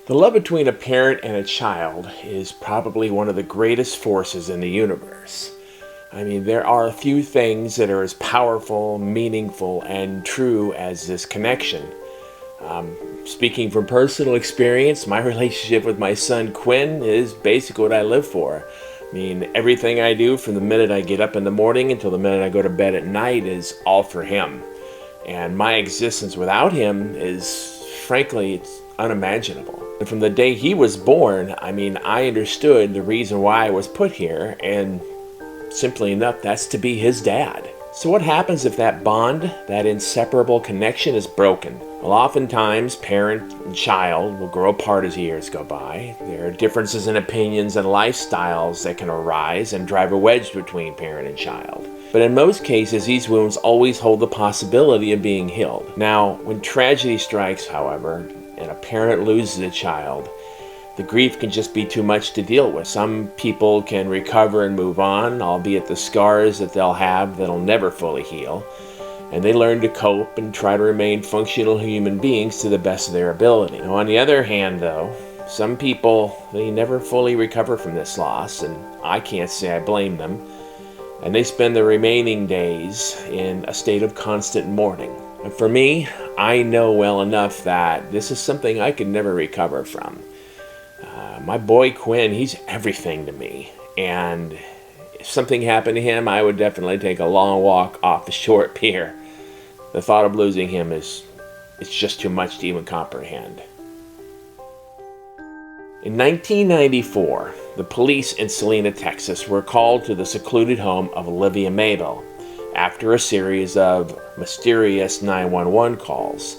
The love between a parent and a child is probably one of the greatest forces in the universe. I mean, there are a few things that are as powerful, meaningful, and true as this connection. Speaking from personal experience, my relationship with my son Quinn is basically what I live for. I mean, everything I do from the minute I get up in the morning until the minute I go to bed at night is all for him. And my existence without him is, frankly, it's unimaginable. And from the day he was born, I mean, I understood the reason why I was put here, and simply enough, that's to be his dad. So what happens if that bond, that inseparable connection, is broken? Well, oftentimes, parent and child will grow apart as years go by. There are differences in opinions and lifestyles that can arise and drive a wedge between parent and child. But in most cases, these wounds always hold the possibility of being healed. Now, when tragedy strikes, however, and a parent loses a child, the grief can just be too much to deal with. Some people can recover and move on, albeit the scars that they'll have that'll never fully heal. And they learn to cope and try to remain functional human beings to the best of their ability. Now, on the other hand, though, some people, they never fully recover from this loss, and I can't say I blame them. And they spend the remaining days in a state of constant mourning. And for me, I know well enough that this is something I could never recover from. My boy Quinn, he's everything to me. And if something happened to him, I would definitely take a long walk off the short pier. The thought of losing him it's just too much to even comprehend. In 1994, the police in Salina, Texas were called to the secluded home of Olivia Mabel after a series of mysterious 911 calls.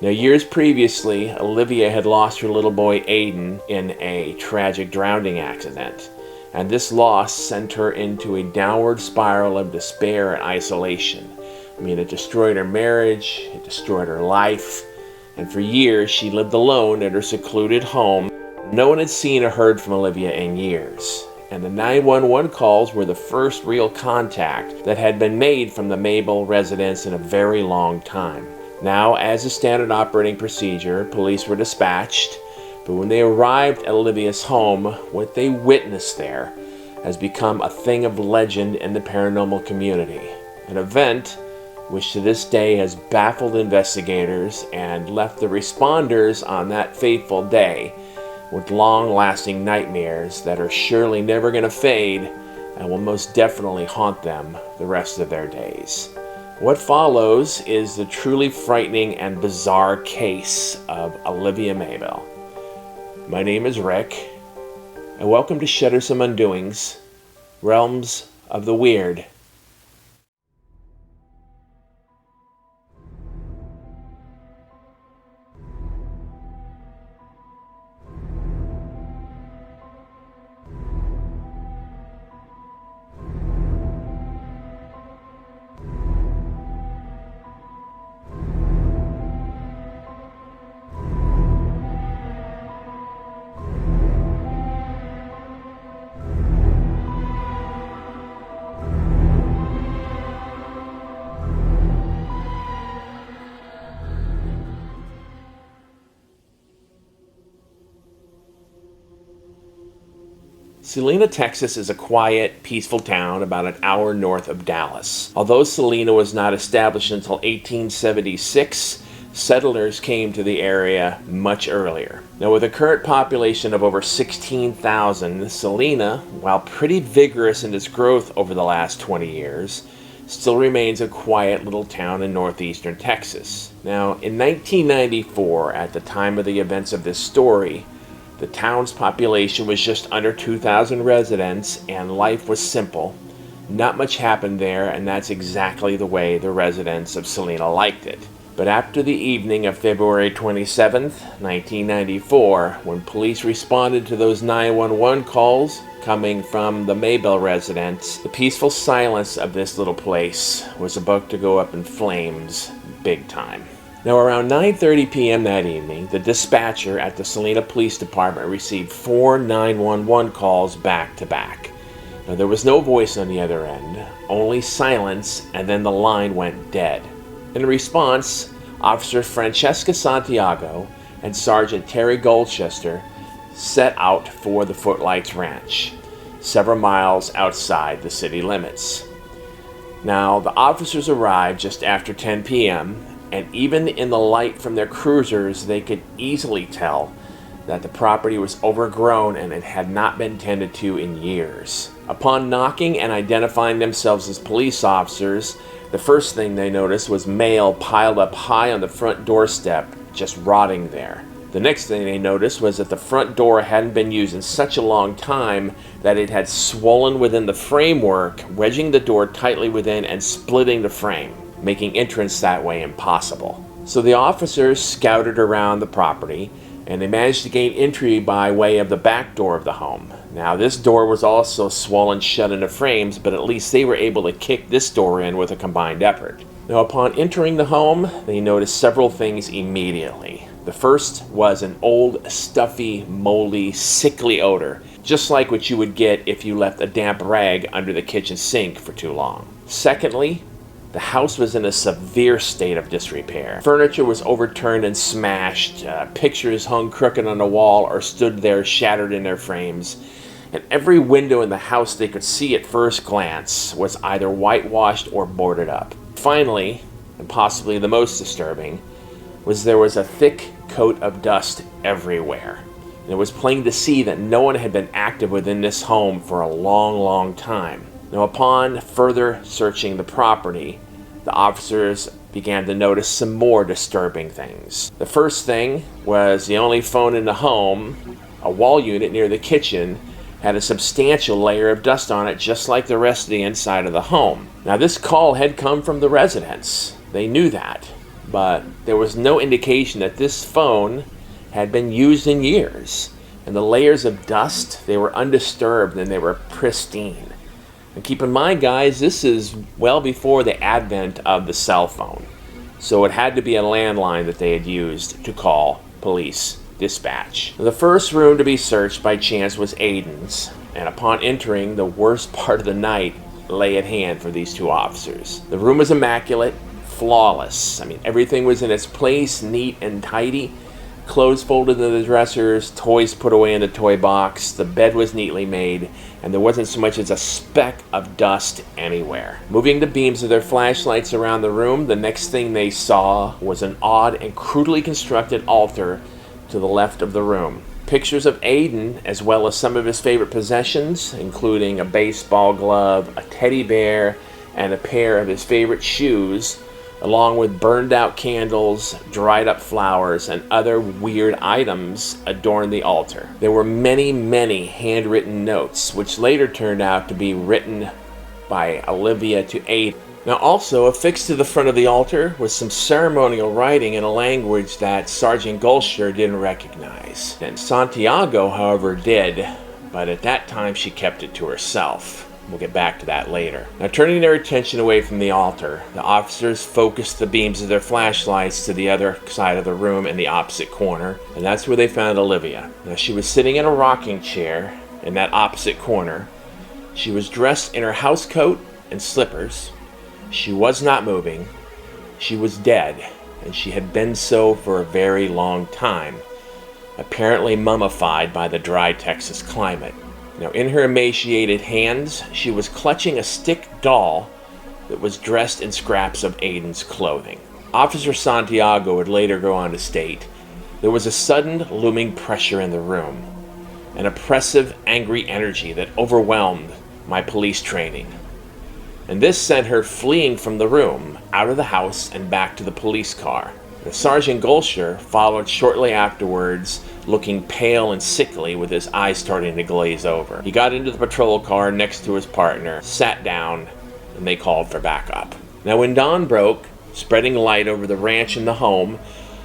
Now, years previously, Olivia had lost her little boy Aiden in a tragic drowning accident, and this loss sent her into a downward spiral of despair and isolation. I mean, it destroyed her marriage, it destroyed her life, and for years she lived alone at her secluded home. No one had seen or heard from Olivia in years, and the 911 calls were the first real contact that had been made from the Mabel residence in a very long time. Now, as a standard operating procedure, police were dispatched, but when they arrived at Olivia's home, what they witnessed there has become a thing of legend in the paranormal community. An event which to this day has baffled investigators and left the responders on that fateful day with long-lasting nightmares that are surely never going to fade and will most definitely haunt them the rest of their days. What follows is the truly frightening and bizarre case of Olivia Mabel. My name is Rick, and welcome to Shuddersome Undoings, Realms of the Weird. Salina, Texas is a quiet, peaceful town about an hour north of Dallas. Although Salina was not established until 1876, settlers came to the area much earlier. Now, with a current population of over 16,000, Salina, while pretty vigorous in its growth over the last 20 years, still remains a quiet little town in northeastern Texas. Now, in 1994, at the time of the events of this story, the town's population was just under 2,000 residents, and life was simple. Not much happened there, and that's exactly the way the residents of Salina liked it. But after the evening of February 27th, 1994, when police responded to those 911 calls coming from the Maybelle residence, the peaceful silence of this little place was about to go up in flames big time. Now, around 9:30 p.m. that evening, the dispatcher at the Salina Police Department received 4 911 calls back to back. Now, there was no voice on the other end, only silence, and then the line went dead. In response, Officer Francesca Santiago and Sergeant Terry Goldchester set out for the Footlights Ranch, several miles outside the city limits. Now, the officers arrived just after 10 p.m., and even in the light from their cruisers, they could easily tell that the property was overgrown and it had not been tended to in years. Upon knocking and identifying themselves as police officers, the first thing they noticed was mail piled up high on the front doorstep, just rotting there. The next thing they noticed was that the front door hadn't been used in such a long time that it had swollen within the framework, wedging the door tightly within and splitting the frame, making entrance that way impossible. So the officers scouted around the property, and they managed to gain entry by way of the back door of the home. Now, this door was also swollen shut into frames, but at least they were able to kick this door in with a combined effort. Now, upon entering the home, they noticed several things immediately. The first was an old, stuffy, moldy, sickly odor, just like what you would get if you left a damp rag under the kitchen sink for too long. Secondly, the house was in a severe state of disrepair. Furniture was overturned and smashed, pictures hung crooked on the wall or stood there shattered in their frames, and every window in the house they could see at first glance was either whitewashed or boarded up. Finally, and possibly the most disturbing, there was a thick coat of dust everywhere. And it was plain to see that no one had been active within this home for a long, long time. Now, upon further searching the property, the officers began to notice some more disturbing things. The first thing was the only phone in the home, a wall unit near the kitchen, had a substantial layer of dust on it, just like the rest of the inside of the home. Now, this call had come from the residents. They knew that, but there was no indication that this phone had been used in years. And the layers of dust, they were undisturbed and they were pristine. And keep in mind, guys, this is well before the advent of the cell phone. So it had to be a landline that they had used to call police dispatch. The first room to be searched by chance was Aiden's, and upon entering, the worst part of the night lay at hand for these two officers. The room was immaculate, flawless. I mean, everything was in its place, neat and tidy. Clothes folded in the dressers, toys put away in the toy box, the bed was neatly made, and there wasn't so much as a speck of dust anywhere. Moving the beams of their flashlights around the room, the next thing they saw was an odd and crudely constructed altar to the left of the room. Pictures of Aiden, as well as some of his favorite possessions, including a baseball glove, a teddy bear, and a pair of his favorite shoes, along with burned out candles, dried up flowers, and other weird items adorned the altar. There were many, many handwritten notes, which later turned out to be written by Olivia to Aiden. Now, also affixed to the front of the altar was some ceremonial writing in a language that Sergeant Goldchester didn't recognize. And Santiago, however, did, but at that time she kept it to herself. We'll get back to that later. Now, turning their attention away from the altar, the officers focused the beams of their flashlights to the other side of the room in the opposite corner, and that's where they found Olivia. Now, she was sitting in a rocking chair in that opposite corner. She was dressed in her house coat and slippers. She was not moving. She was dead, and she had been so for a very long time, apparently mummified by the dry Texas climate. Now, in her emaciated hands, she was clutching a stick doll that was dressed in scraps of Aiden's clothing. Officer Santiago would later go on to state, there was a sudden looming pressure in the room, an oppressive, angry energy that overwhelmed my police training. And this sent her fleeing from the room, out of the house, and back to the police car. Sergeant Goldchester followed shortly afterwards, looking pale and sickly with his eyes starting to glaze over. He got into the patrol car next to his partner, sat down, and they called for backup. Now, when dawn broke, spreading light over the ranch and the home,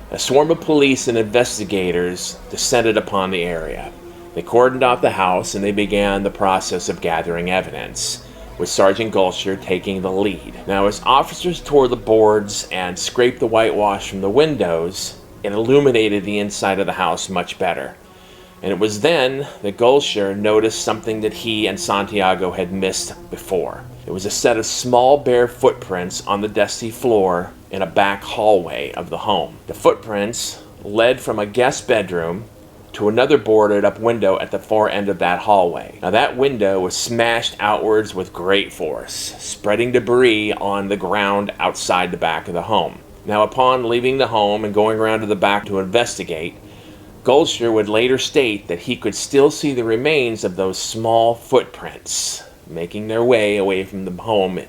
a swarm of police and investigators descended upon the area. They cordoned off the house and they began the process of gathering evidence, with Sergeant Goldchester taking the lead. Now, as officers tore the boards and scraped the whitewash from the windows, it illuminated the inside of the house much better. And it was then that Goldchester noticed something that he and Santiago had missed before. It was a set of small bare footprints on the dusty floor in a back hallway of the home. The footprints led from a guest bedroom to another boarded up window at the far end of that hallway. Now that window was smashed outwards with great force, spreading debris on the ground outside the back of the home. Now upon leaving the home and going around to the back to investigate, Gulcher would later state that he could still see the remains of those small footprints making their way away from the home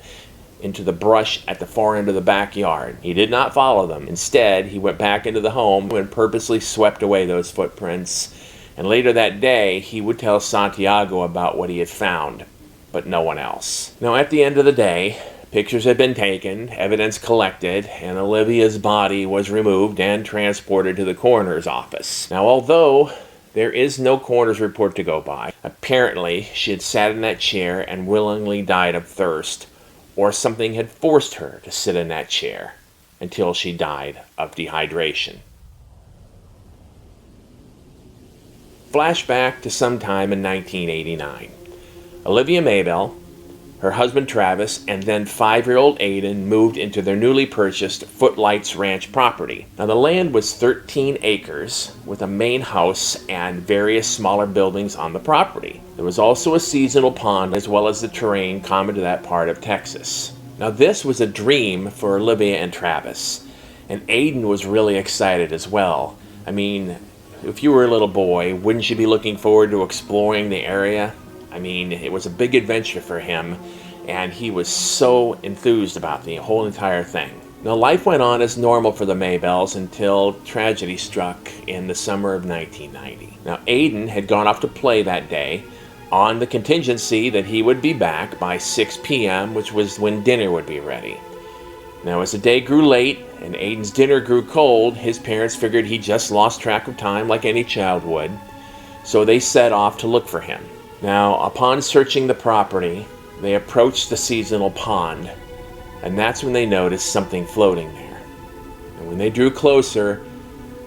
into the brush at the far end of the backyard. He did not follow them. Instead, he went back into the home and purposely swept away those footprints. And later that day, he would tell Santiago about what he had found, but no one else. Now, at the end of the day, pictures had been taken, evidence collected, and Olivia's body was removed and transported to the coroner's office. Now, although there is no coroner's report to go by, apparently she had sat in that chair and willingly died of thirst, or something had forced her to sit in that chair until she died of dehydration. Flashback to sometime in 1989. Olivia Mabel, her husband Travis, and then 5-year-old Aiden moved into their newly purchased Footlights Ranch property. Now the land was 13 acres with a main house and various smaller buildings on the property. There was also a seasonal pond as well as the terrain common to that part of Texas. Now this was a dream for Olivia and Travis, and Aiden was really excited as well. I mean, if you were a little boy, wouldn't you be looking forward to exploring the area? I mean, it was a big adventure for him, and he was so enthused about the whole entire thing. Now, life went on as normal for the Maybelles until tragedy struck in the summer of 1990. Now, Aiden had gone off to play that day on the contingency that he would be back by 6 p.m., which was when dinner would be ready. Now, as the day grew late and Aiden's dinner grew cold, his parents figured he just lost track of time like any child would, so they set off to look for him. Now, upon searching the property, they approached the seasonal pond, and that's when they noticed something floating there. And when they drew closer,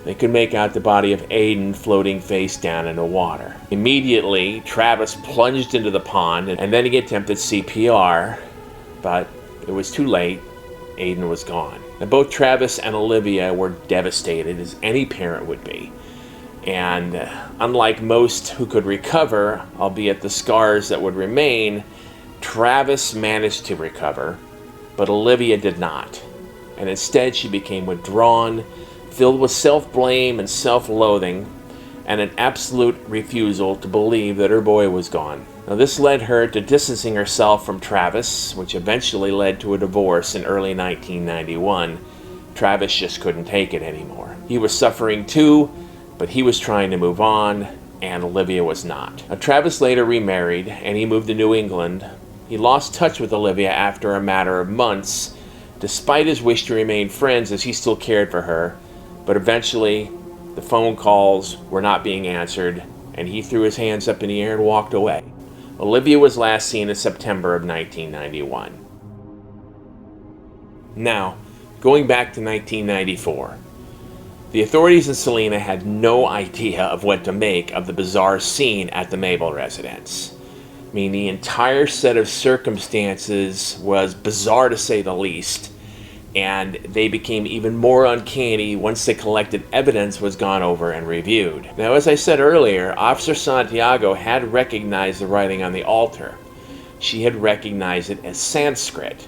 they could make out the body of Aiden floating face down in the water. Immediately, Travis plunged into the pond, and then he attempted CPR, but it was too late. Aiden was gone. Now, both Travis and Olivia were devastated, as any parent would be. And unlike most who could recover, albeit the scars that would remain, Travis managed to recover, but Olivia did not. And instead she became withdrawn, filled with self-blame and self-loathing, and an absolute refusal to believe that her boy was gone. Now this led her to distancing herself from Travis, which eventually led to a divorce in early 1991. Travis just couldn't take it anymore. He was suffering too, but he was trying to move on, and Olivia was not. Now, Travis later remarried, and he moved to New England. He lost touch with Olivia after a matter of months, despite his wish to remain friends as he still cared for her, but eventually the phone calls were not being answered, and he threw his hands up in the air and walked away. Olivia was last seen in September of 1991. Now, going back to 1994, the authorities in Salina had no idea of what to make of the bizarre scene at the Mabel residence. I mean, the entire set of circumstances was bizarre to say the least, and they became even more uncanny once the collected evidence was gone over and reviewed. Now, as I said earlier, Officer Santiago had recognized the writing on the altar. She had recognized it as Sanskrit,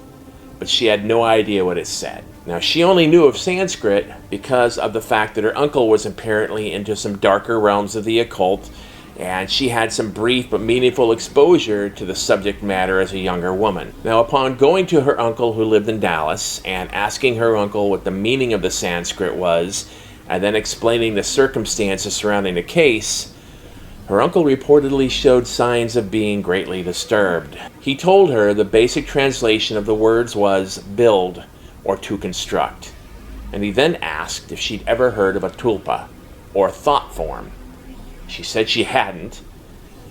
but she had no idea what it said. Now, she only knew of Sanskrit because of the fact that her uncle was apparently into some darker realms of the occult, and she had some brief but meaningful exposure to the subject matter as a younger woman. Now, upon going to her uncle who lived in Dallas and asking her uncle what the meaning of the Sanskrit was, and then explaining the circumstances surrounding the case, her uncle reportedly showed signs of being greatly disturbed. He told her the basic translation of the words was build, or to construct. And he then asked if she'd ever heard of a tulpa, or thought form. She said she hadn't,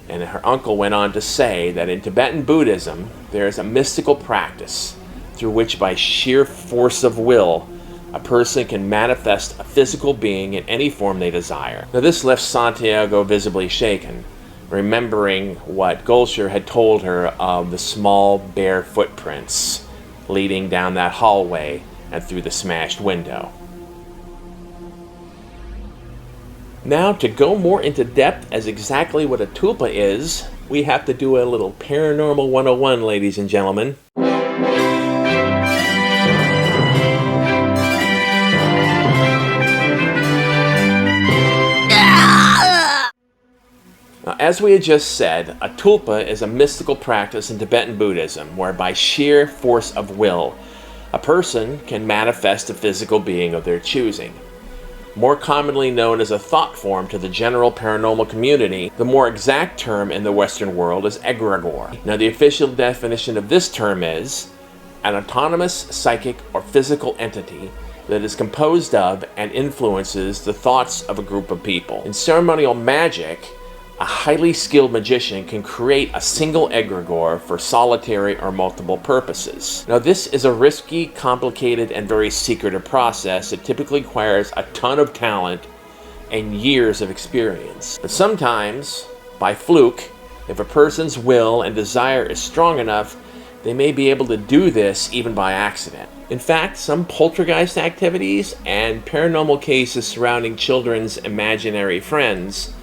and her uncle went on to say that in Tibetan Buddhism, there is a mystical practice through which by sheer force of will, a person can manifest a physical being in any form they desire. Now this left Santiago visibly shaken, remembering what Gulcher had told her of the small bare footprints leading down that hallway and through the smashed window. Now, to go more into depth as exactly what a tulpa is, we have to do a little Paranormal 101, ladies and gentlemen. Now, as we had just said, a tulpa is a mystical practice in Tibetan Buddhism where by sheer force of will, a person can manifest a physical being of their choosing. More commonly known as a thought form to the general paranormal community, the more exact term in the Western world is egregore. Now, the official definition of this term is an autonomous psychic or physical entity that is composed of and influences the thoughts of a group of people. In ceremonial magic, a highly skilled magician can create a single egregore for solitary or multiple purposes. Now, this is a risky, complicated, and very secretive process that typically requires a ton of talent and years of experience. But sometimes, by fluke, if a person's will and desire is strong enough, they may be able to do this even by accident. In fact, some poltergeist activities and paranormal cases surrounding children's imaginary friends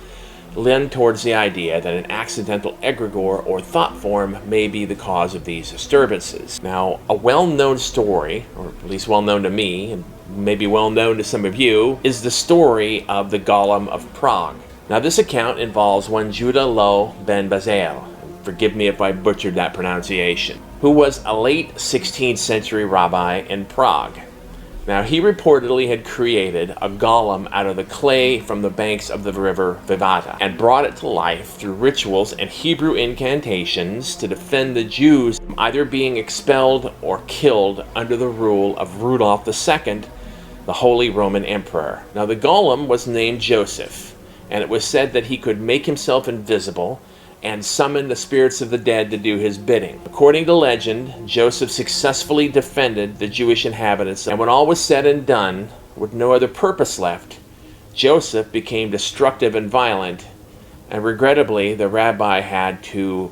lend towards the idea that an accidental egregore or thought form may be the cause of these disturbances. Now, a well-known story, or at least well-known to me, and maybe well-known to some of you, is the story of the Golem of Prague. Now, this account involves one Judah Lo ben Bazail, forgive me if I butchered that pronunciation, who was a late 16th century rabbi in Prague. Now, he reportedly had created a golem out of the clay from the banks of the river Vivata and brought it to life through rituals and Hebrew incantations to defend the Jews from either being expelled or killed under the rule of Rudolph II, the Holy Roman Emperor. Now, the golem was named Joseph, and it was said that he could make himself invisible and summon the spirits of the dead to do his bidding. According to legend, Joseph successfully defended the Jewish inhabitants, and when all was said and done, with no other purpose left, Joseph became destructive and violent, and regrettably, the rabbi had to,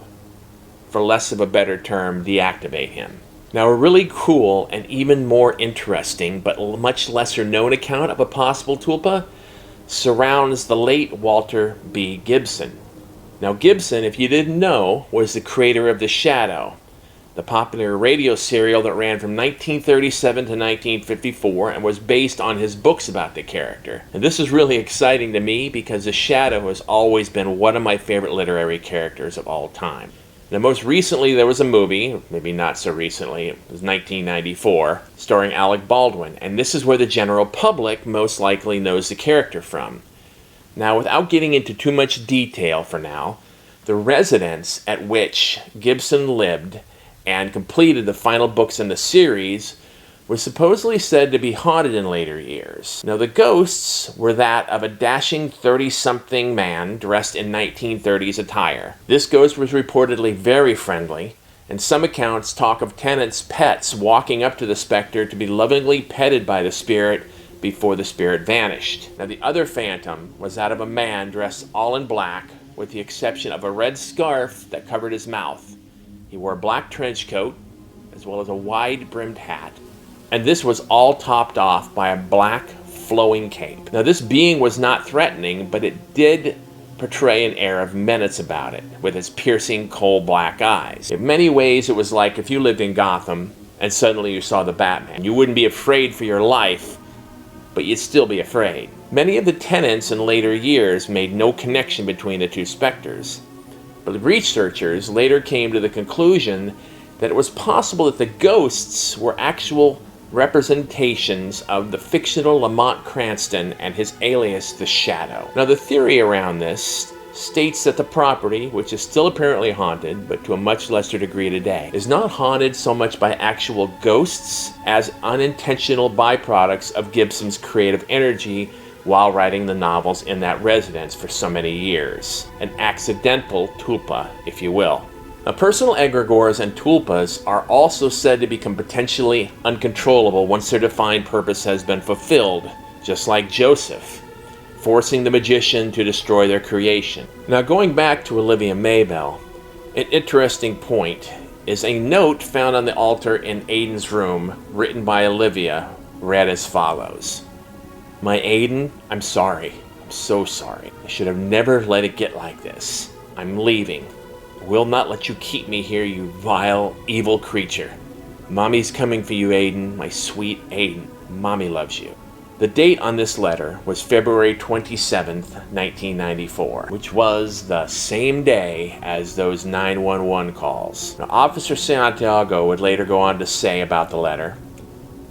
for less of a better term, deactivate him. Now, a really cool and even more interesting, but much lesser known account of a possible tulpa surrounds the late Walter B. Gibson. Now, Gibson, if you didn't know, was the creator of The Shadow, the popular radio serial that ran from 1937 to 1954 and was based on his books about the character. And this is really exciting to me because The Shadow has always been one of my favorite literary characters of all time. Now, most recently there was a movie, maybe not so recently, it was 1994, starring Alec Baldwin, and this is where the general public most likely knows the character from. Now, without getting into too much detail for now, the residence at which Gibson lived and completed the final books in the series was supposedly said to be haunted in later years. Now, the ghosts were that of a dashing 30-something man dressed in 1930s attire. This ghost was reportedly very friendly, and some accounts talk of tenants' pets walking up to the specter to be lovingly petted by the spirit before the spirit vanished. Now, the other phantom was that of a man dressed all in black, with the exception of a red scarf that covered his mouth. He wore a black trench coat, as well as a wide-brimmed hat, and this was all topped off by a black, flowing cape. Now, this being was not threatening, but it did portray an air of menace about it, with its piercing, coal-black eyes. In many ways, it was like if you lived in Gotham, and suddenly you saw the Batman. You wouldn't be afraid for your life, but you'd still be afraid. Many of the tenants in later years made no connection between the two specters, but researchers later came to the conclusion that it was possible that the ghosts were actual representations of the fictional Lamont Cranston and his alias, the Shadow. Now, the theory around this states that the property, which is still apparently haunted, but to a much lesser degree today, is not haunted so much by actual ghosts as unintentional byproducts of Gibson's creative energy while writing the novels in that residence for so many years. An accidental tulpa, if you will. Now, personal egregores and tulpas are also said to become potentially uncontrollable once their defined purpose has been fulfilled, just like Joseph, forcing the magician to destroy their creation. Now, going back to Olivia Mabel, an interesting point is a note found on the altar in Aiden's room, written by Olivia, read as follows: "My Aiden, I'm sorry. I'm so sorry. I should have never let it get like this. I'm leaving. I will not let you keep me here, you vile, evil creature. Mommy's coming for you, Aiden, my sweet Aiden. Mommy loves you. The date on this letter was February 27th, 1994, which was the same day as those 911 calls. Now, Officer Santiago would later go on to say about the letter,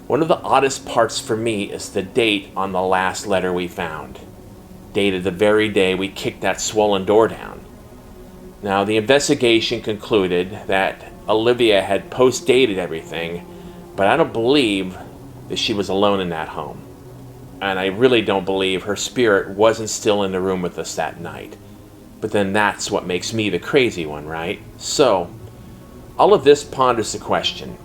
"One of the oddest parts for me is the date on the last letter we found, dated the very day we kicked that swollen door down. Now, the investigation concluded that Olivia had post-dated everything, but I don't believe that she was alone in that home. And I really don't believe her spirit wasn't still in the room with us that night. But then that's what makes me the crazy one, right? So, all of this ponders the question.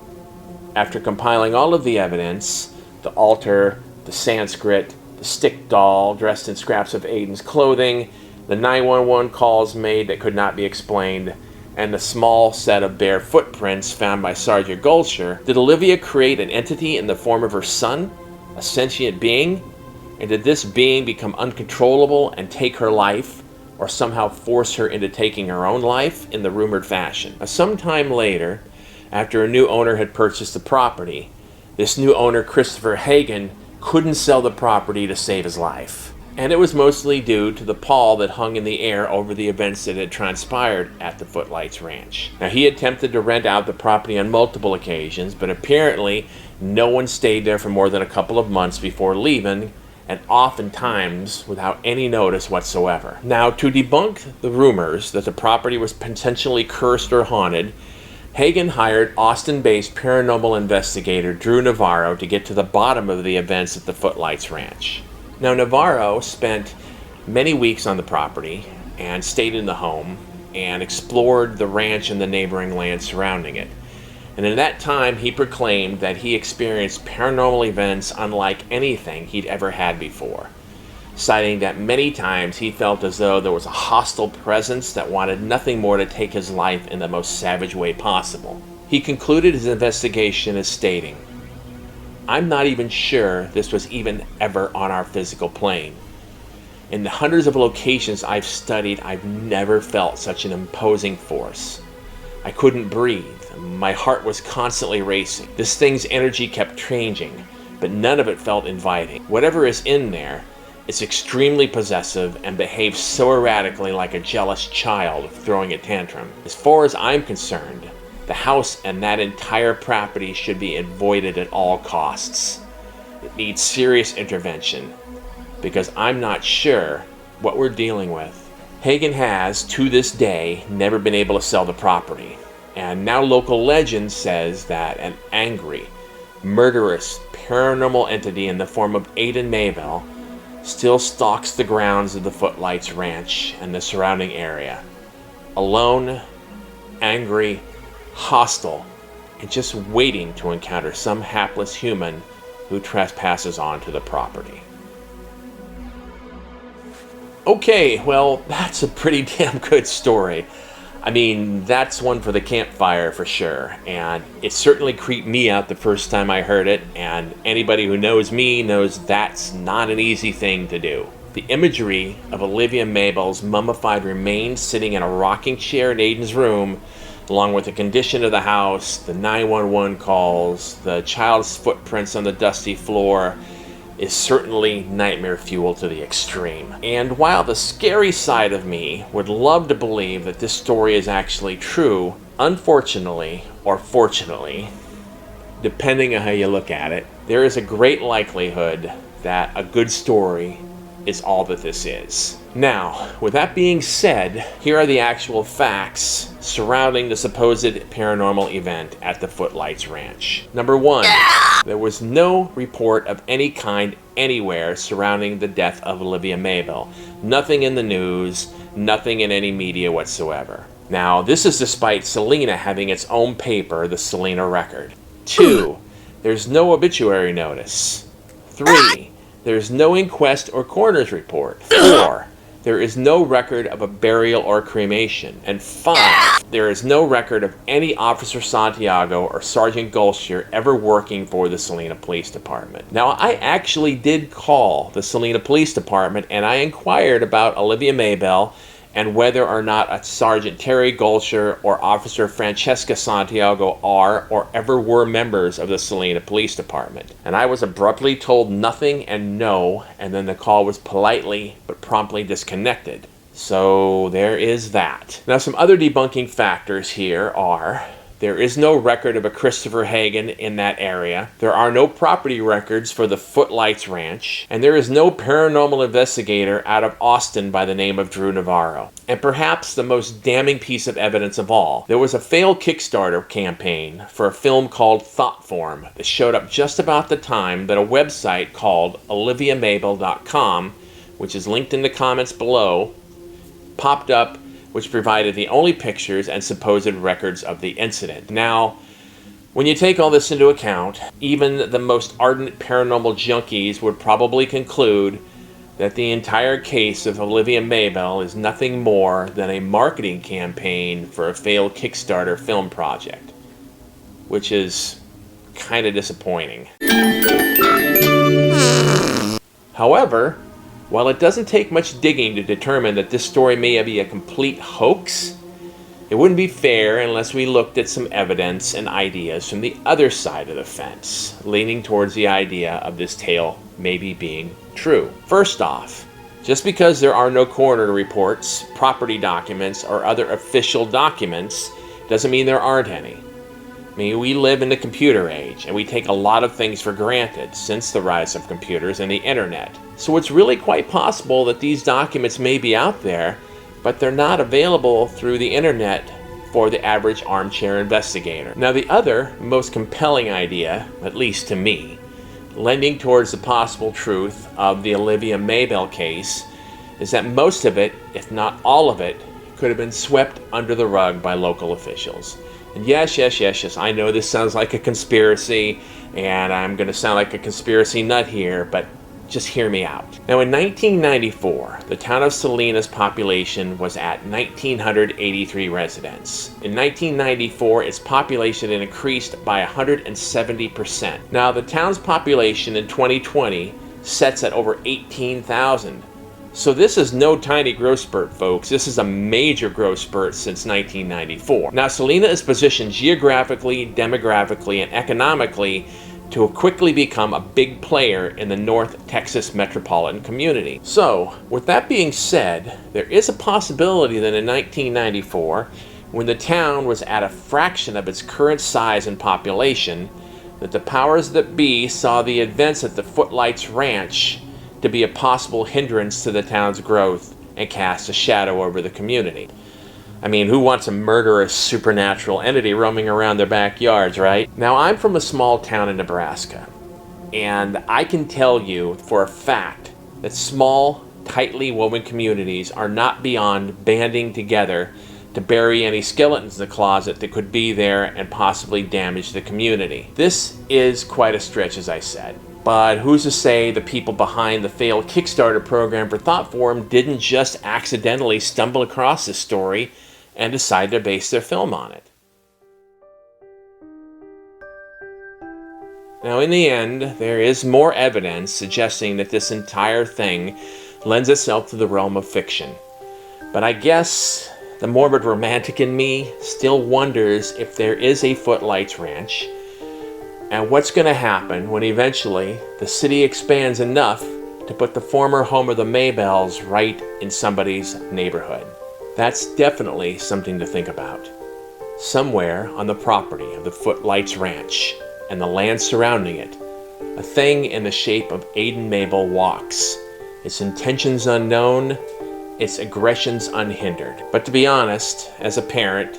After compiling all of the evidence, the altar, the Sanskrit, the stick doll dressed in scraps of Aiden's clothing, the 911 calls made that could not be explained, and the small set of bare footprints found by Sergeant Gulsher, did Olivia create an entity in the form of her son? A sentient being? And did this being become uncontrollable and take her life, or somehow force her into taking her own life in the rumored fashion? Now, sometime later, after a new owner had purchased the property, this new owner, Christopher Hagen, couldn't sell the property to save his life. And it was mostly due to the pall that hung in the air over the events that had transpired at the Footlights Ranch. Now, he attempted to rent out the property on multiple occasions, but apparently no one stayed there for more than a couple of months before leaving, and oftentimes without any notice whatsoever. Now, to debunk the rumors that the property was potentially cursed or haunted, Hagen hired Austin-based paranormal investigator Drew Navarro to get to the bottom of the events at the Footlights Ranch. Now, Navarro spent many weeks on the property and stayed in the home and explored the ranch and the neighboring land surrounding it. And in that time, he proclaimed that he experienced paranormal events unlike anything he'd ever had before, citing that many times he felt as though there was a hostile presence that wanted nothing more to take his life in the most savage way possible. He concluded his investigation as stating, "I'm not even sure this was even ever on our physical plane. In the hundreds of locations I've studied, I've never felt such an imposing force. I couldn't breathe. My heart was constantly racing. This thing's energy kept changing, but none of it felt inviting. Whatever is in there, it's extremely possessive and behaves so erratically like a jealous child throwing a tantrum. As far as I'm concerned, the house and that entire property should be avoided at all costs. It needs serious intervention, because I'm not sure what we're dealing with." Hagen has, to this day, never been able to sell the property, and now local legend says that an angry, murderous, paranormal entity in the form of Aiden Maybelle still stalks the grounds of the Footlights Ranch and the surrounding area. Alone, angry, hostile, and just waiting to encounter some hapless human who trespasses onto the property. Okay, well, that's a pretty damn good story. I mean, that's one for the campfire for sure, and it certainly creeped me out the first time I heard it, and anybody who knows me knows that's not an easy thing to do. The imagery of Olivia Mabel's mummified remains sitting in a rocking chair in Aiden's room, along with the condition of the house, the 911 calls, the child's footprints on the dusty floor, is certainly nightmare fuel to the extreme. And while the scary side of me would love to believe that this story is actually true, unfortunately, or fortunately, depending on how you look at it, there is a great likelihood that a good story is all that this is. Now, with that being said, here are the actual facts surrounding the supposed paranormal event at the Footlights Ranch. Number one, there was no report of any kind anywhere surrounding the death of Olivia Mabel. Nothing in the news, nothing in any media whatsoever. Now, this is despite Salina having its own paper, the Salina Record. 2, there's no obituary notice. 3, there's no inquest or coroner's report. 4, there is no record of a burial or cremation. And 5, there is no record of any Officer Santiago or Sergeant Gulsher ever working for the Salina Police Department. Now, I actually did call the Salina Police Department and I inquired about Olivia Mabel and whether or not a Sergeant Terry Gulsher or Officer Francesca Santiago are or ever were members of the Salina Police Department. And I was abruptly told nothing and no, and then the call was politely but promptly disconnected. So there is that. Now, some other debunking factors here are: there is no record of a Christopher Hagen in that area. There are no property records for the Footlights Ranch. And there is no paranormal investigator out of Austin by the name of Drew Navarro. And perhaps the most damning piece of evidence of all, there was a failed Kickstarter campaign for a film called Thoughtform that showed up just about the time that a website called oliviamabel.com, which is linked in the comments below, popped up, which provided the only pictures and supposed records of the incident. Now, when you take all this into account, even the most ardent paranormal junkies would probably conclude that the entire case of Olivia Mabel is nothing more than a marketing campaign for a failed Kickstarter film project, which is kind of disappointing. However, while it doesn't take much digging to determine that this story may be a complete hoax, it wouldn't be fair unless we looked at some evidence and ideas from the other side of the fence, leaning towards the idea of this tale maybe being true. First off, just because there are no coroner reports, property documents, or other official documents doesn't mean there aren't any. I mean, we live in the computer age, and we take a lot of things for granted since the rise of computers and the internet. So it's really quite possible that these documents may be out there, but they're not available through the internet for the average armchair investigator. Now, the other most compelling idea, at least to me, lending towards the possible truth of the Olivia Mabel case, is that most of it, if not all of it, could have been swept under the rug by local officials. And yes, I know this sounds like a conspiracy, and I'm going to sound like a conspiracy nut here, but just hear me out. Now, in 1994, the town of Salina's population was at 1,983 residents. In 1994, its population had increased by 170%. Now, the town's population in 2020 sets at over 18,000. So this is no tiny growth spurt, folks. This is a major growth spurt since 1994. Now, Salina is positioned geographically, demographically, and economically to quickly become a big player in the North Texas metropolitan community. So, with that being said, there is a possibility that in 1994, when the town was at a fraction of its current size and population, that the powers that be saw the events at the Footlights Ranch to be a possible hindrance to the town's growth and cast a shadow over the community. I mean, who wants a murderous supernatural entity roaming around their backyards, right? Now, I'm from a small town in Nebraska, and I can tell you for a fact that small, tightly woven communities are not beyond banding together to bury any skeletons in the closet that could be there and possibly damage the community. This is quite a stretch, as I said. But who's to say the people behind the failed Kickstarter program for Thoughtform didn't just accidentally stumble across this story and decide to base their film on it? Now, in the end, there is more evidence suggesting that this entire thing lends itself to the realm of fiction. But I guess the morbid romantic in me still wonders if there is a Footlights Ranch, and what's going to happen when eventually the city expands enough to put the former home of the Maybelles right in somebody's neighborhood. That's definitely something to think about. Somewhere on the property of the Footlights Ranch and the land surrounding it, a thing in the shape of Aiden Maybelle walks, its intentions unknown, its aggressions unhindered. But to be honest, as a parent,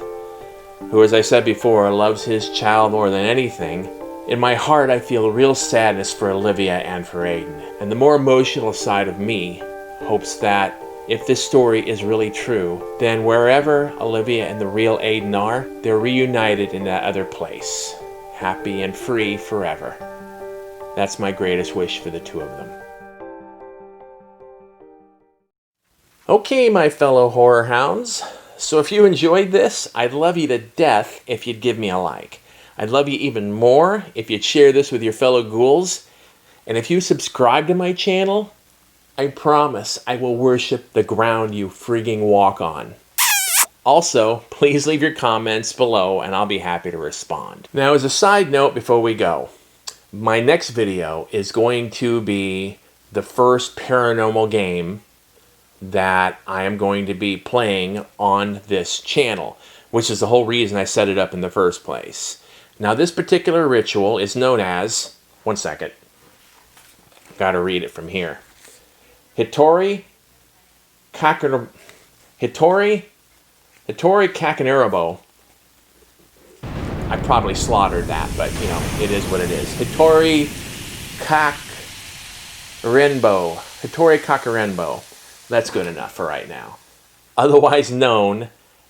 who, as I said before, loves his child more than anything, in my heart I feel real sadness for Olivia and for Aiden. And the more emotional side of me hopes that if this story is really true, then wherever Olivia and the real Aiden are, they're reunited in that other place, happy and free forever. That's my greatest wish for the two of them. Okay, my fellow horror hounds. So if you enjoyed this, I'd love you to death if you'd give me a like. I'd love you even more if you'd share this with your fellow ghouls. And if you subscribe to my channel, I promise I will worship the ground you frigging walk on. Also, please leave your comments below and I'll be happy to respond. Now, as a side note before we go, my next video is going to be the first paranormal game that I am going to be playing on this channel, which is the whole reason I set it up in the first place. Now, this particular ritual is known as, one second, gotta read it from here. Hitori Kakanarabo. I probably slaughtered that, but you know, it is what it is. Hitori Kakarenbo. That's good enough for right now. Otherwise known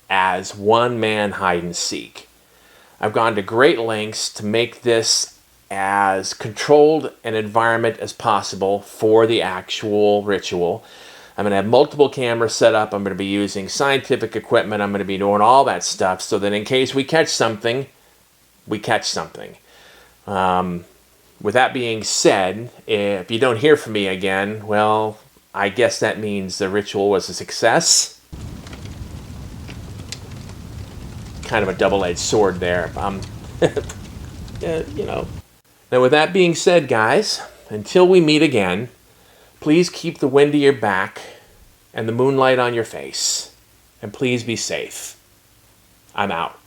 as One Man Hide and Seek. I've gone to great lengths to make this as controlled an environment as possible for the actual ritual. I'm going to have multiple cameras set up. I'm going to be using scientific equipment. I'm going to be doing all that stuff so that in case we catch something, we catch something. With that being said, if you don't hear from me again, well, I guess that means the ritual was a success. Kind of a double-edged sword there. You know. Now, with that being said, guys, until we meet again, please keep the wind to your back and the moonlight on your face. And please be safe. I'm out.